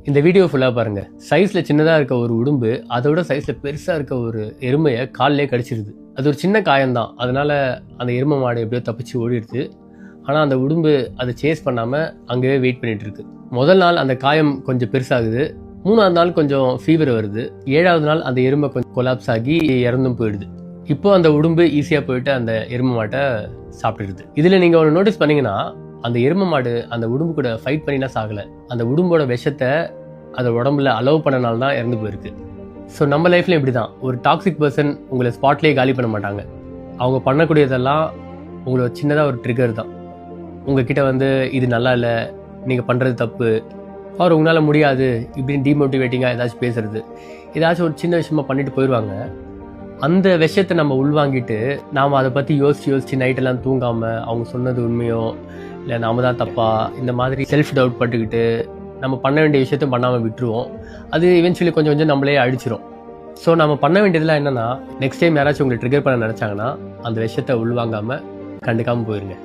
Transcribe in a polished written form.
இந்த வீடியோ ஃபுல்லாக பாருங்கள். சைஸில் சின்னதாக இருக்க ஒரு உடும்பு அதோட சைஸில் பெருசாக இருக்க ஒரு எருமையை காலிலே கடிச்சிருது. அது ஒரு சின்ன காயம்தான். அதனால் அந்த எருமை மாடு எப்படியோ தப்பிச்சு ஓடிடுது. ஆனால் அந்த உடும்பு அதை சேஸ் பண்ணாமல் அங்கேயே வெயிட் பண்ணிட்டு இருக்கு. முதல் நாள் அந்த காயம் கொஞ்சம் பெருசாகுது. 3ஆவது நாள் கொஞ்சம் ஃபீவர் வருது. 7ஆவது நாள் அந்த எருமை கொஞ்சம் கொலாப்ஸ் ஆகி இறந்தும் போயிடுது. இப்போ அந்த உடும்பு ஈஸியாக போயிட்டு அந்த எருமை மாட்டை சாப்பிட்டுடுது. இதில் நீங்கள் ஒன்று நோட்டீஸ் பண்ணீங்கன்னா, அந்த எருமை மாடு அந்த உடும்பு கூட ஃபைட் பண்ணினா சாகலை. அந்த உடும்போட விஷத்தை அதை உடம்புல அலோவ் பண்ணனால தான் இறந்து போயிருக்கு. ஸோ நம்ம லைஃப்லையும் இப்படி தான். ஒரு டாக்ஸிக் பர்சன் உங்களை ஸ்பாட்லேயே காலி பண்ண மாட்டாங்க. அவங்க பண்ணக்கூடியதெல்லாம் உங்களோட சின்னதாக ஒரு ட்ரிகர் தான். உங்ககிட்ட வந்து இது நல்லா இல்லை, நீங்கள் பண்ணுறது தப்பு, அவர் உங்களால் முடியாது இப்படின்னு டிமோட்டிவேட்டிங்காக ஏதாச்சும் பேசுறது, ஏதாச்சும் ஒரு சின்ன விஷயமா பண்ணிட்டு போயிடுவாங்க. அந்த விஷயத்தை நம்ம உள்வாங்கிட்டு நாம் அதை பற்றி யோசிச்சு நைட்டெல்லாம் தூங்காமல் அவங்க சொன்னது உண்மையோ இல்லை நாம தான் தப்பா இந்த மாதிரி செல்ஃப் டவுட் பட்டுக்கிட்டு நம்ம பண்ண வேண்டிய விஷயத்தையும் பண்ணாமல் விட்டுருவோம். அது இவென்ச்சுவலி கொஞ்சம் கொஞ்சம் நம்மளே அடிச்சிடும். ஸோ நம்ம பண்ண வேண்டியதெல்லாம் என்னென்னா, நெக்ஸ்ட் டைம் யாராச்சும் உங்களை ட்ரிகர் பண்ண நினச்சாங்கன்னா அந்த விஷயத்தை உள்வாங்காமல் கண்டுக்காமல் போயிருங்க.